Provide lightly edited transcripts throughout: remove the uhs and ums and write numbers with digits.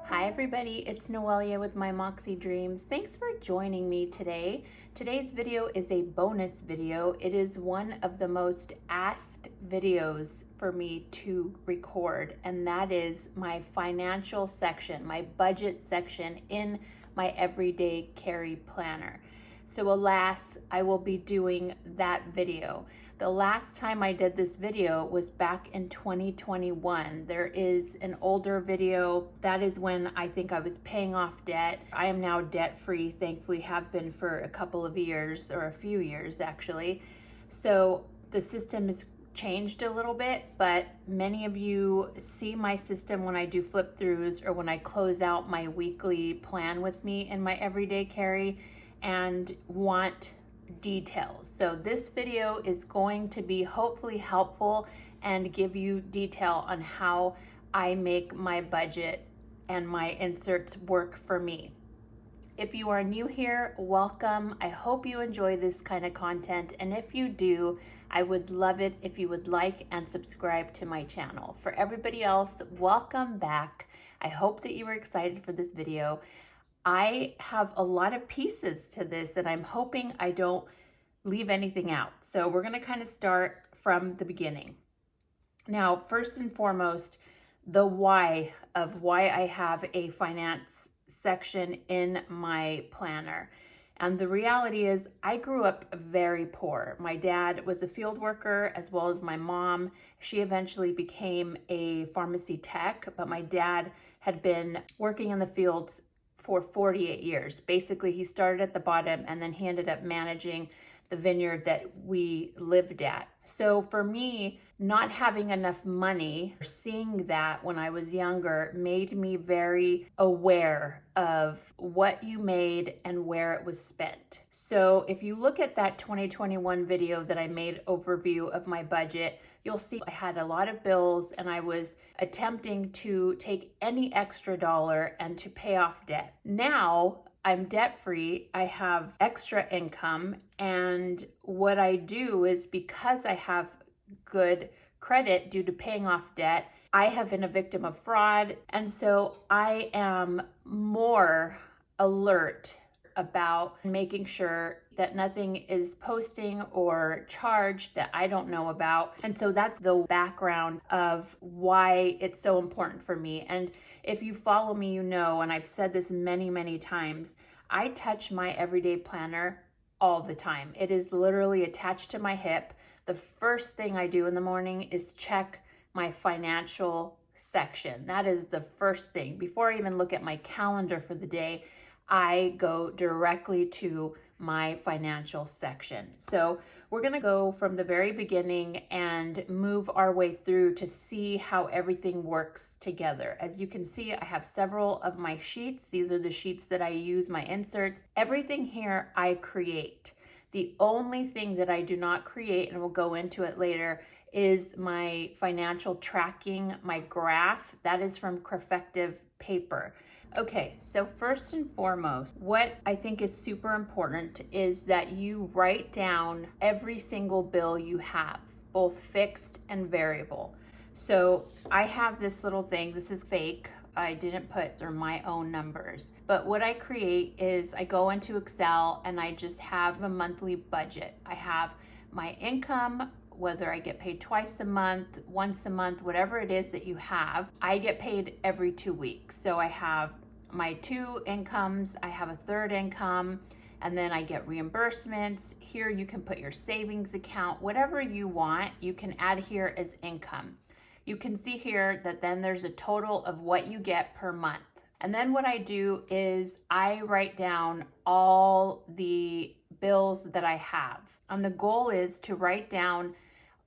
Hi everybody, it's Noelia with My Moxie Dreams. Thanks for joining me today. Today's video is a bonus video. It is one of the most asked videos for me to record, and that is my financial section, my budget section in my everyday carry planner. So alas, I will be doing that video. The last time I did this video was back in 2021. There is an older video. That is when I think I was paying off debt. I am now debt-free, thankfully have been for a couple of years, or a few years actually. So the system has changed a little bit, but many of you see my system when I do flip throughs or when I close out my weekly plan with me in my everyday carry and want details. So this video is going to be hopefully helpful and give you detail on how I make my budget and my inserts work for me. If you are new here, welcome. I hope you enjoy this kind of content, and if you do, I would love it if you would like and subscribe to my channel. For everybody else, welcome back. I hope that you were excited for this video. I have a lot of pieces to this, and I'm hoping I don't leave anything out. So we're gonna kind of start from the beginning. Now, first and foremost, the why of why I have a finance section in my planner. And the reality is I grew up very poor. My dad was a field worker as well as my mom. She eventually became a pharmacy tech, but my dad had been working in the fields for 48 years. Basically, he started at the bottom and then he ended up managing the vineyard that we lived at. So for me, not having enough money, seeing that when I was younger, made me very aware of what you made and where it was spent. So if you look at that 2021 video that I made overview of my budget, you'll see I had a lot of bills and I was attempting to take any extra dollar and to pay off debt. Now I'm debt-free, I have extra income, and what I do is, because I have good credit due to paying off debt, I have been a victim of fraud, and so I am more alert about making sure that nothing is posting or charged that I don't know about. And so that's the background of why it's so important for me. And if you follow me, you know, and I've said this many, many times, I touch my everyday planner all the time. It is literally attached to my hip. The first thing I do in the morning is check my financial section. That is the first thing. Before I even look at my calendar for the day, I go directly to my financial section. So we're gonna go from the very beginning and move our way through to see how everything works together. As you can see, I have several of my sheets. These are the sheets that I use, my inserts. Everything here I create. The only thing that I do not create, and we'll go into it later, is my financial tracking, my graph. That is from Creffective paper. Okay, so first and foremost, what I think is super important is that you write down every single bill you have, both fixed and variable. So I have this little thing, this is fake. I didn't put my own numbers, but what I create is I go into Excel and I just have a monthly budget. I have my income, whether I get paid twice a month, once a month, whatever it is that you have. I get paid every 2 weeks. So I have my 2 incomes, I have a third income, and then I get reimbursements. Here you can put your savings account, whatever you want, you can add here as income. You can see here that then there's a total of what you get per month. And then what I do is I write down all the bills that I have. And the goal is to write down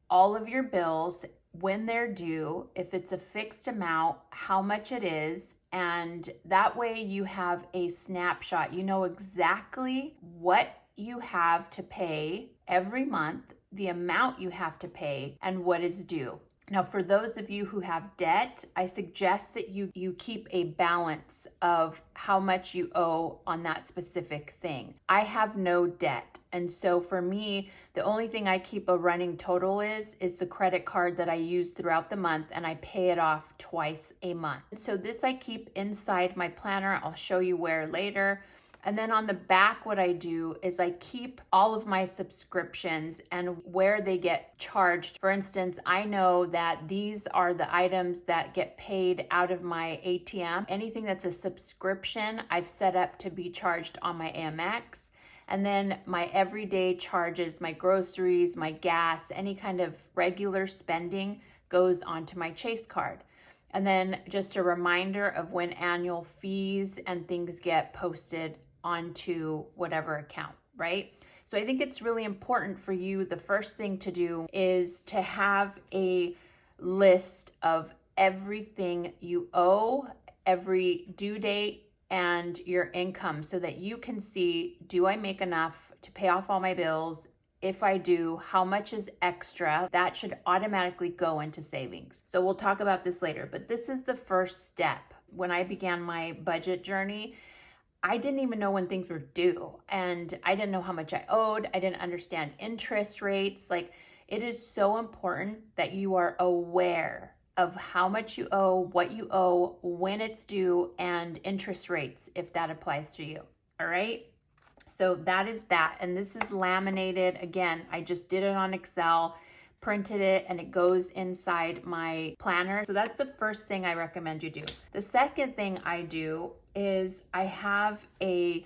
all of your bills, when they're due, if it's a fixed amount, how much it is, and that way you have a snapshot. You know exactly what you have to pay every month, the amount you have to pay, and what is due. Now, for those of you who have debt, I suggest that you keep a balance of how much you owe on that specific thing. I have no debt. And so for me, the only thing I keep a running total is the credit card that I use throughout the month, and I pay it off twice a month. So this I keep inside my planner. I'll show you where later. And then on the back, what I do is I keep all of my subscriptions and where they get charged. For instance, I know that these are the items that get paid out of my ATM. Anything that's a subscription, I've set up to be charged on my Amex. And then my everyday charges, my groceries, my gas, any kind of regular spending goes onto my Chase card. And then just a reminder of when annual fees and things get posted onto whatever account, right? So I think it's really important for you. The first thing to do is to have a list of everything you owe, every due date, and your income so that you can see, do I make enough to pay off all my bills? If I do, how much is extra? That should automatically go into savings. So we'll talk about this later, but this is the first step. When I began my budget journey, I didn't even know when things were due, and I didn't know how much I owed. I didn't understand interest rates. Like, it is so important that you are aware of how much you owe, what you owe, when it's due, and interest rates, if that applies to you. All right. So that is that. And this is laminated. Again, I just did it on Excel, printed it, and it goes inside my planner. So that's the first thing I recommend you do. The second thing I do is I have a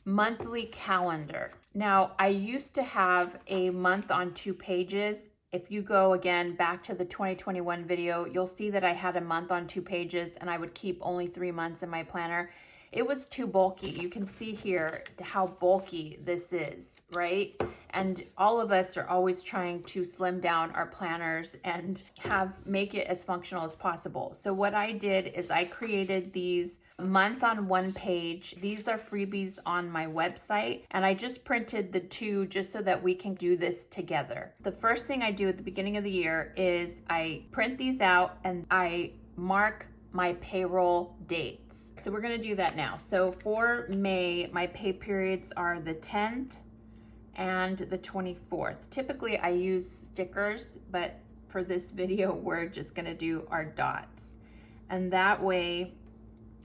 monthly calendar. Now, I used to have a month on 2 pages. If you go again back to the 2021 video, you'll see that I had a month on 2 pages and I would keep only 3 months in my planner. It was too bulky. You can see here how bulky this is, right? And all of us are always trying to slim down our planners and make it as functional as possible. So what I did is I created these month on 1 page. These are freebies on my website, and I just printed the 2 just so that we can do this together. The first thing I do at the beginning of the year is I print these out and I mark my payroll dates. So we're going to do that now. So for May, my pay periods are the 10th and the 24th. Typically I use stickers, but for this video, we're just going to do our dots. And that way,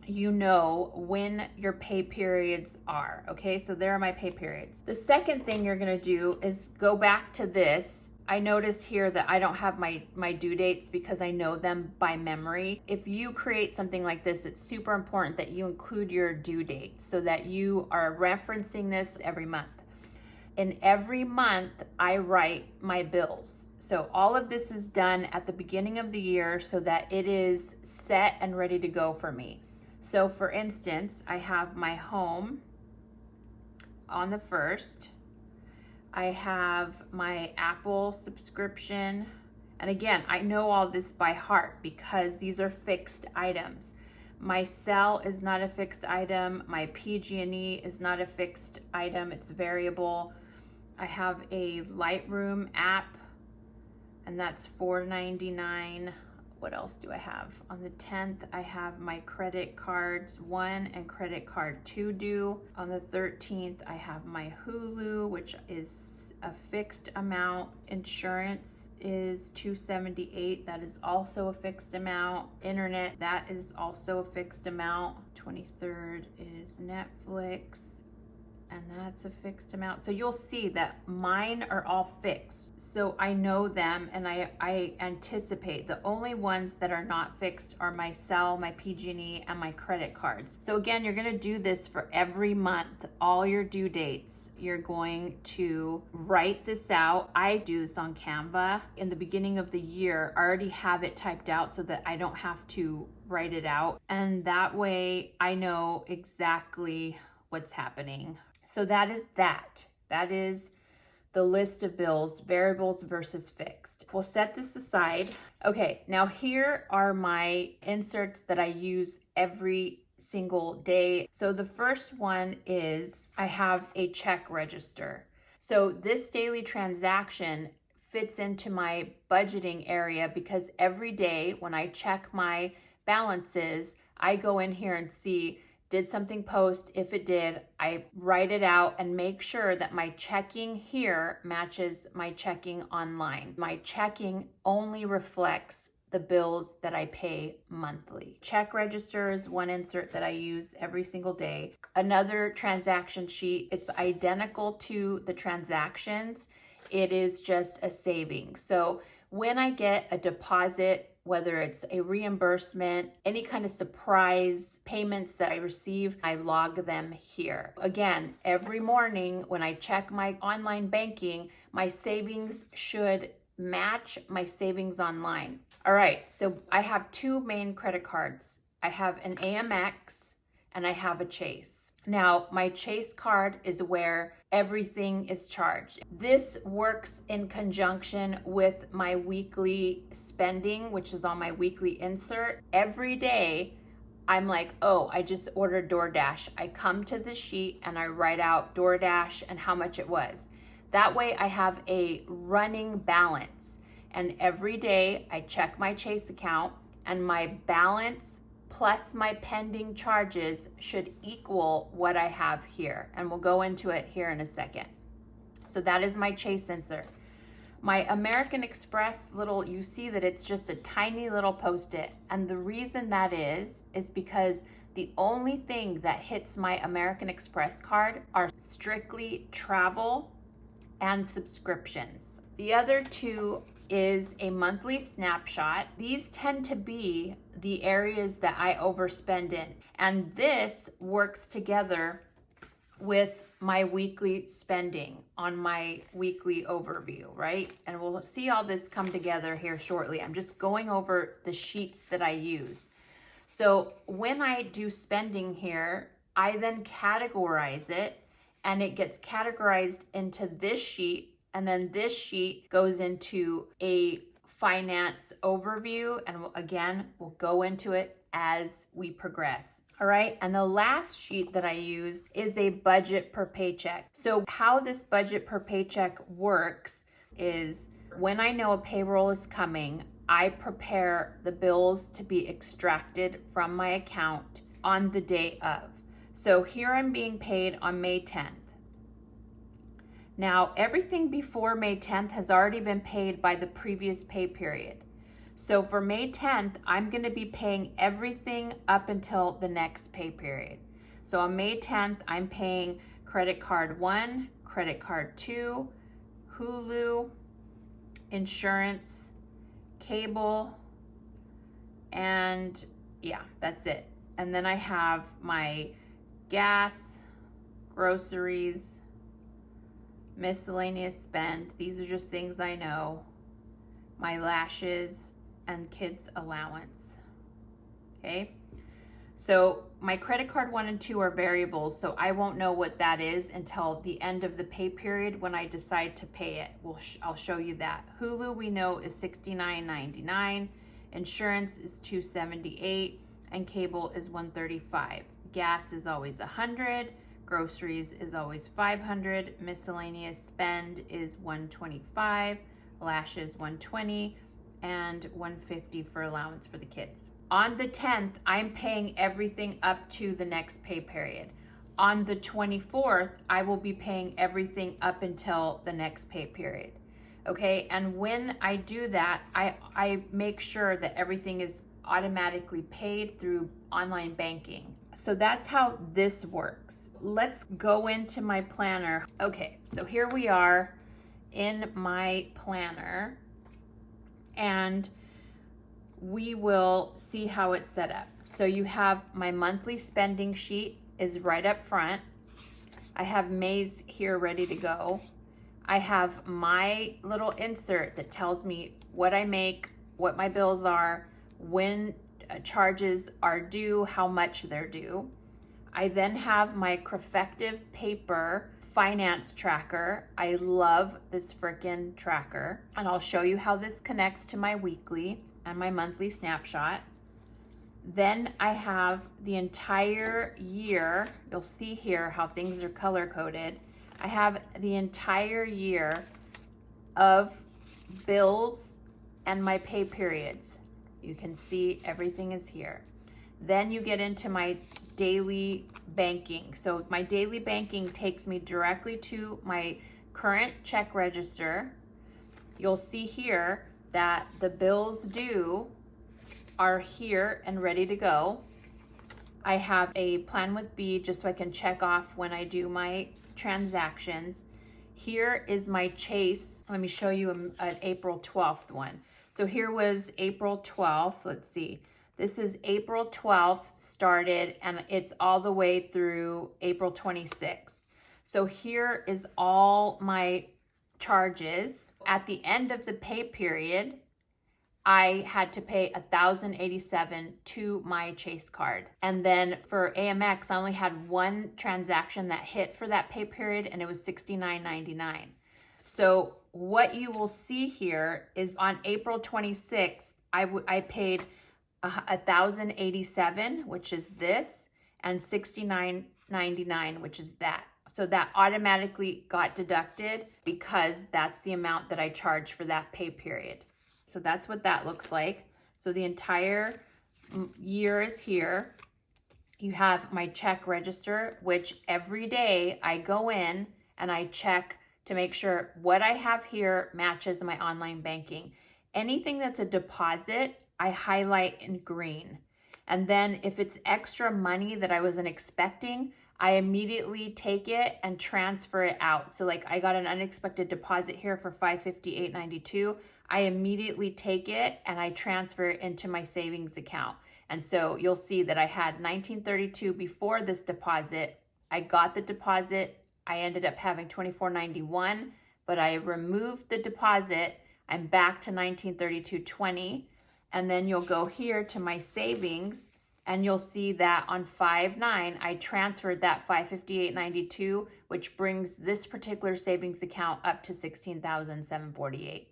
you know when your pay periods are. Okay, so there are my pay periods. The second thing you're going to do is go back to this. I notice here that I don't have my due dates because I know them by memory. If you create something like this, it's super important that you include your due dates so that you are referencing this every month. And every month I write my bills. So all of this is done at the beginning of the year so that it is set and ready to go for me. So for instance, I have my home on the 1st. I have my Apple subscription. And again, I know all this by heart because these are fixed items. My cell is not a fixed item. My PG&E is not a fixed item. It's variable. I have a Lightroom app, and that's $4.99. What else do I have? On the 10th, I have my credit cards 1 and credit card 2 due. On the 13th, I have my Hulu, which is a fixed amount. Insurance is $278. That is also a fixed amount. Internet, that is also a fixed amount. 23rd is Netflix, and that's a fixed amount. So you'll see that mine are all fixed. So I know them and I anticipate. The only ones that are not fixed are my cell, my PG&E, and my credit cards. So again, you're gonna do this for every month, all your due dates. You're going to write this out. I do this on Canva. In the beginning of the year, I already have it typed out so that I don't have to write it out. And that way I know exactly what's happening. So that is that. That is the list of bills, variables versus fixed. We'll set this aside. Okay, now here are my inserts that I use every single day. So the first one is I have a check register. So this daily transaction fits into my budgeting area because every day when I check my balances, I go in here and see, did something post? If it did, I write it out and make sure that my checking here matches my checking online. My checking only reflects the bills that I pay monthly. Check register is one insert that I use every single day. Another transaction sheet, it's identical to the transactions. It is just a saving. So when I get a deposit, whether it's a reimbursement, any kind of surprise payments that I receive, I log them here. Again, every morning when I check my online banking, my savings should match my savings online. All right, so I have two main credit cards. I have an Amex and I have a Chase. Now, my Chase card is where everything is charged. This works in conjunction with my weekly spending, which is on my weekly insert. Every day, I'm like, oh, I just ordered DoorDash. I come to the sheet and I write out DoorDash and how much it was. That way I have a running balance. And every day I check my Chase account and my balance plus my pending charges should equal what I have here. And we'll go into it here in a second. So that is my Chase insert. My American Express little, you see that it's just a tiny little Post-it. And the reason that is because the only thing that hits my American Express card are strictly travel and subscriptions. The other two is a monthly snapshot. These tend to be the areas that I overspend in. And this works together with my weekly spending on my weekly overview, right? And we'll see all this come together here shortly. I'm just going over the sheets that I use. So when I do spending here, I then categorize it and it gets categorized into this sheet. And then this sheet goes into a finance overview. And again, we'll go into it as we progress. All right. And the last sheet that I use is a budget per paycheck. So how this budget per paycheck works is when I know a payroll is coming, I prepare the bills to be extracted from my account on the day of. So here I'm being paid on May 10th. Now, everything before May 10th has already been paid by the previous pay period. So for May 10th, I'm going to be paying everything up until the next pay period. So on May 10th, I'm paying credit card 1, credit card 2, Hulu, insurance, cable, and yeah, that's it. And then I have my gas, groceries, miscellaneous spend. These are just things I know. My lashes and kids allowance. Okay. So my credit card 1 and 2 are variables. So I won't know what that is until the end of the pay period when I decide to pay it. I'll show you that. Hulu we know is $69.99. Insurance is $278 and cable is $135. Gas is always $100. Groceries is always $500. Miscellaneous spend is $125. Lashes $120 and $150 for allowance for the kids. On the 10th, I'm paying everything up to the next pay period. On the 24th, I will be paying everything up until the next pay period. Okay, and when I do that, I make sure that everything is automatically paid through online banking. So that's how this works. Let's go into my planner. Okay, so here we are in my planner and we will see how it's set up. So you have my monthly spending sheet is right up front. I have May's here ready to go. I have my little insert that tells me what I make, what my bills are, when charges are due, how much they're due. I then have my Creffective paper finance tracker. I love this frickin' tracker. And I'll show you how this connects to my weekly and my monthly snapshot. Then I have the entire year. You'll see here how things are color coded. I have the entire year of bills and my pay periods. You can see everything is here. Then you get into my daily banking. So my daily banking takes me directly to my current check register. You'll see here that the bills due are here and ready to go. I have a plan with B just so I can check off when I do my transactions. Here is my Chase. Let me show you an April 12th one. So here was April 12th. Let's see. This is April 12th started and it's all the way through April 26th. So here is all my charges. At the end of the pay period, I had to pay $1,087 to my Chase card. And then for Amex, I only had one transaction that hit for that pay period, and it was $69.99. So what you will see here is on April 26th, I paid $1,087, which is this, and $69.99, which is that. So that automatically got deducted because that's the amount that I charged for that pay period. So that's what that looks like. So the entire year is here. You have my check register, which every day I go in and I check to make sure what I have here matches my online banking. Anything that's a deposit, I highlight in green. And then if it's extra money that I wasn't expecting, I immediately take it and transfer it out. So like I got an unexpected deposit here for $558.92. I immediately take it and I transfer it into my savings account. And so you'll see that I had $19.32 before this deposit. I got the deposit. I ended up having $24.91, but I removed the deposit. I'm back to $19.32.20. And then you'll go here to my savings and you'll see that on 5/9, I transferred that $558.92, which brings this particular savings account up to $16,748.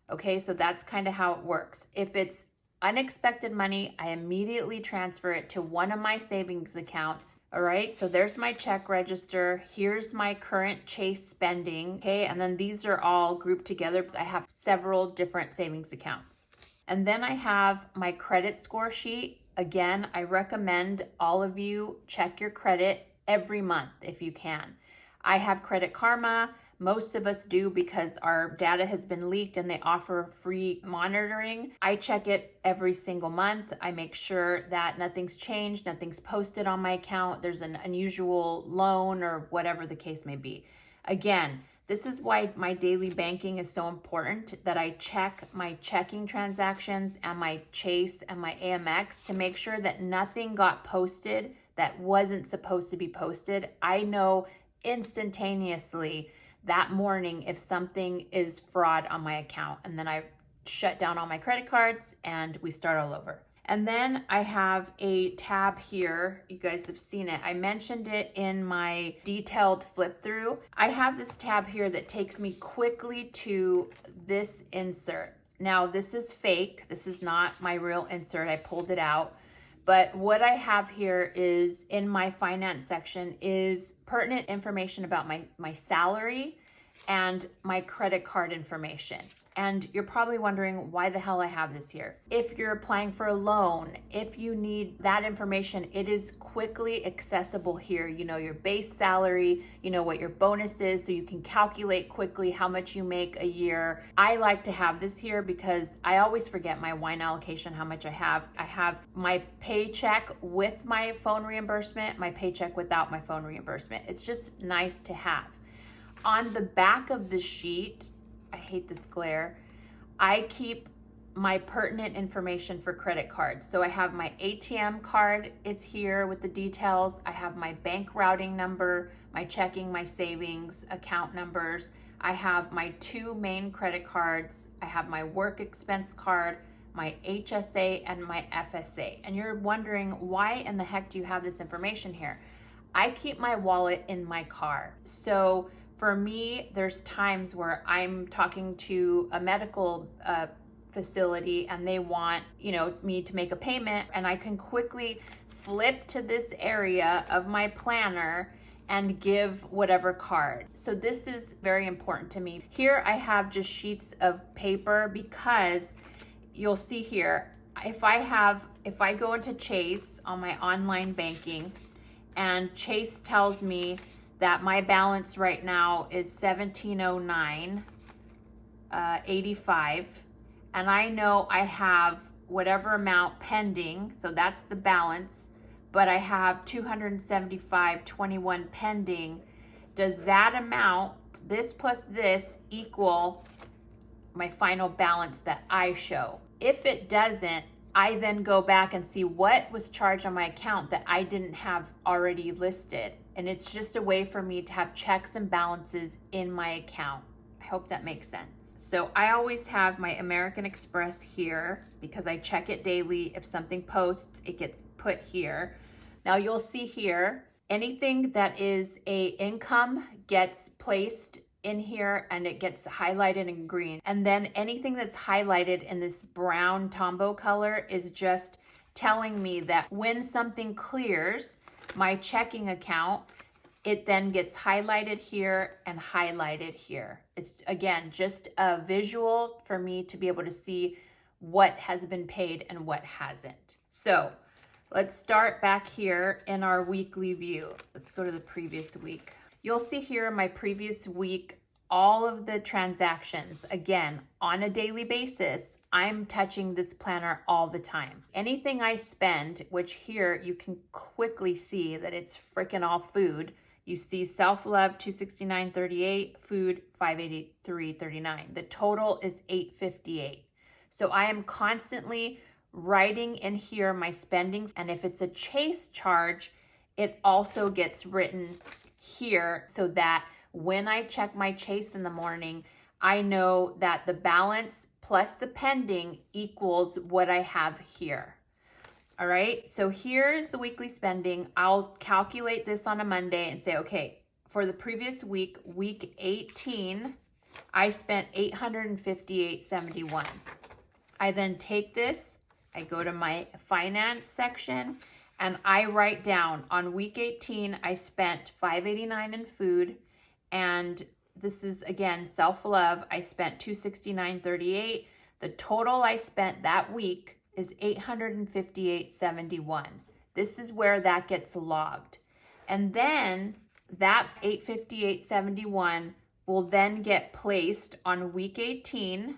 Okay, so that's kind of how it works. If it's unexpected money, I immediately transfer it to one of my savings accounts. All right, so there's my check register. Here's my current Chase spending. Okay, and then these are all grouped together. I have several different savings accounts. And then I have my credit score sheet. Again, I recommend all of you check your credit every month if you can. I have Credit Karma. Most of us do because our data has been leaked and they offer free monitoring. I check it every single month. I make sure that nothing's changed, nothing's posted on my account, there's an unusual loan or whatever the case may be. Again, this is why my daily banking is so important, that I check my checking transactions and my Chase and my Amex to make sure that nothing got posted that wasn't supposed to be posted. I know instantaneously that morning if something is fraud on my account, and then I shut down all my credit cards and we start all over. And then I have a tab here. You guys have seen it. I mentioned it in my detailed flip through. I have this tab here that takes me quickly to this insert. Now this is fake. This is not my real insert. I pulled it out. But what I have here is in my finance section is pertinent information about my salary and my credit card information. And you're probably wondering why the hell I have this here. If you're applying for a loan, if you need that information, it is quickly accessible here. You know your base salary, you know what your bonus is, so you can calculate quickly how much you make a year. I like to have this here because I always forget my wine allocation, how much I have. I have my paycheck with my phone reimbursement, my paycheck without my phone reimbursement. It's just nice to have. On the back of the sheet, I hate this glare, I keep my pertinent information for credit cards. So I have my ATM card is here with the details. I have my bank routing number, my checking, my savings account numbers. I have my two main credit cards. I have my work expense card, my HSA, and my FSA. And you're wondering, why in the heck do you have this information here? I keep my wallet in my car. So for me, there's times where I'm talking to a medical facility and they want, me to make a payment, and I can quickly flip to this area of my planner and give whatever card. So this is very important to me. Here I have just sheets of paper because you'll see here, if I go into Chase on my online banking and Chase tells me that my balance right now is $1709.85, and I know I have whatever amount pending, so that's the balance, but I have $275.21 pending. Does that amount, this plus this, equal my final balance that I show? If it doesn't, I then go back and see what was charged on my account that I didn't have already listed. And it's just a way for me to have checks and balances in my account. I hope that makes sense. So I always have my American Express here because I check it daily. If something posts, it gets put here. Now you'll see here, anything that is a income gets placed in here and it gets highlighted in green. And then anything that's highlighted in this brown Tombow color is just telling me that when something clears my checking account, it then gets highlighted here and highlighted here. It's, again, just a visual for me to be able to see what has been paid and what hasn't. So let's start back here in our weekly view. Let's go to the previous week. You'll see here in my previous week, all of the transactions. Again, on a daily basis, I'm touching this planner all the time. Anything I spend, which here you can quickly see that it's freaking all food. You see self-love, $269.38, food, $583.39. The total is $858. So I am constantly writing in here my spending. And if it's a Chase charge, it also gets written here so that when I check my Chase in the morning, I know that the balance plus the pending equals what I have here. All right, so here's the weekly spending. I'll calculate this on a Monday and say, okay, for the previous week, week 18, I spent $858.71. I then take this, I go to my finance section, and I write down on week 18, I spent $589 in food, and this is again self-love. I spent $269.38. The total I spent that week is $858.71. This is where that gets logged. And then that $858.71 will then get placed on week 18.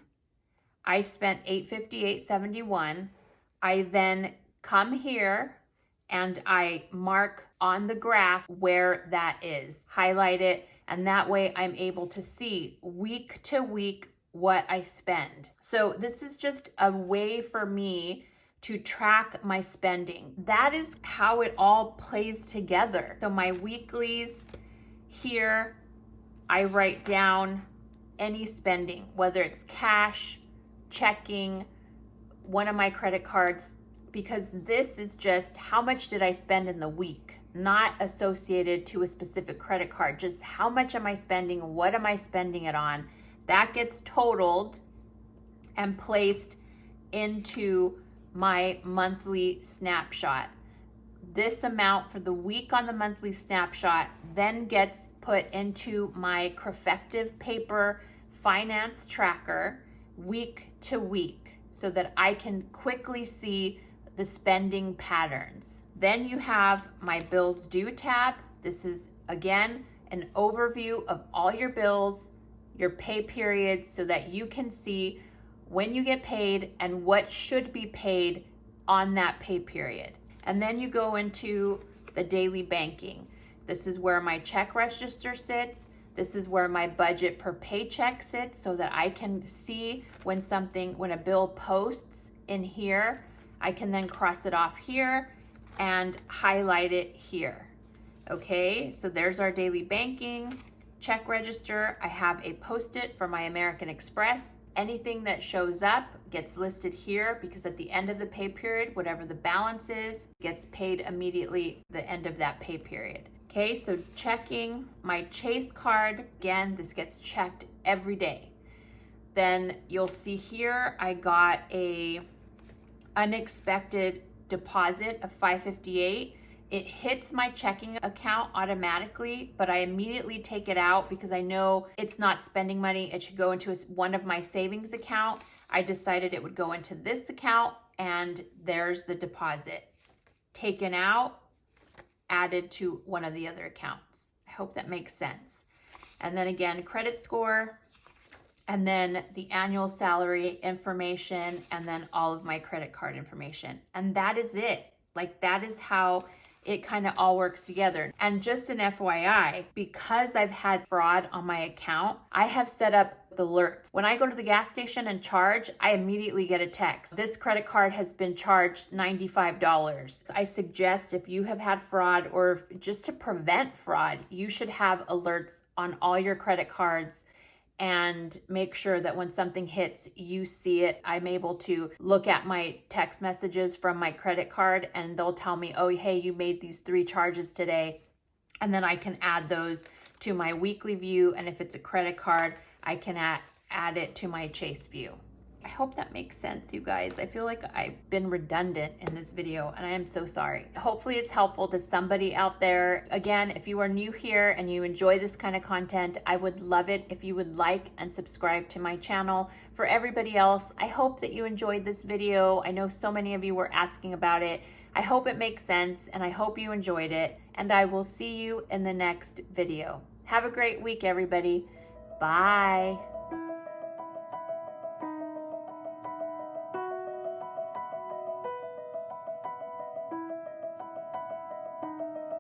I spent $858.71. I then come here and I mark on the graph where that is, highlight it, and that way I'm able to see week to week what I spend. So this is just a way for me to track my spending. That is how it all plays together. So my weeklies here, I write down any spending, whether it's cash, checking, one of my credit cards, because this is just how much did I spend in the week, not associated to a specific credit card, just how much am I spending, what am I spending it on. That gets totaled and placed into my monthly snapshot. This amount for the week on the monthly snapshot then gets put into my Creffective paper finance tracker week to week so that I can quickly see the spending patterns. Then you have my bills due tab. This is again an overview of all your bills, your pay periods, so that you can see when you get paid and what should be paid on that pay period. And then you go into the daily banking. This is where my check register sits. This is where my budget per paycheck sits so that I can see when a bill posts in here, I can then cross it off here and highlight it here. Okay, so there's our daily banking, check register. I have a post-it for my American Express. Anything that shows up gets listed here because at the end of the pay period, whatever the balance is, gets paid immediately at the end of that pay period. Okay, so checking my Chase card, again, this gets checked every day. Then you'll see here, I got a unexpected deposit of $558. it hits my checking account automatically, but I immediately take it out because I know it's not spending money. It should go into one of my savings account. I decided it would go into this account, and there's the deposit. Taken out, added to one of the other accounts. I hope that makes sense. And then again, credit score, and then the annual salary information, and then all of my credit card information. And that is it. Like, that is how it kind of all works together. And just an FYI, because I've had fraud on my account, I have set up the alerts. When I go to the gas station and charge, I immediately get a text. This credit card has been charged $95. I suggest if you have had fraud, or just to prevent fraud, you should have alerts on all your credit cards and make sure that when something hits, you see it. I'm able to look at my text messages from my credit card, and they'll tell me, oh, hey, you made these 3 charges today. And then I can add those to my weekly view. And if it's a credit card, I can add it to my Chase view. I hope that makes sense, you guys. I feel like I've been redundant in this video, and I am so sorry. Hopefully it's helpful to somebody out there. Again, if you are new here and you enjoy this kind of content, I would love it if you would like and subscribe to my channel. For everybody else, I hope that you enjoyed this video. I know so many of you were asking about it. I hope it makes sense, and I hope you enjoyed it, and I will see you in the next video. Have a great week, everybody. Bye.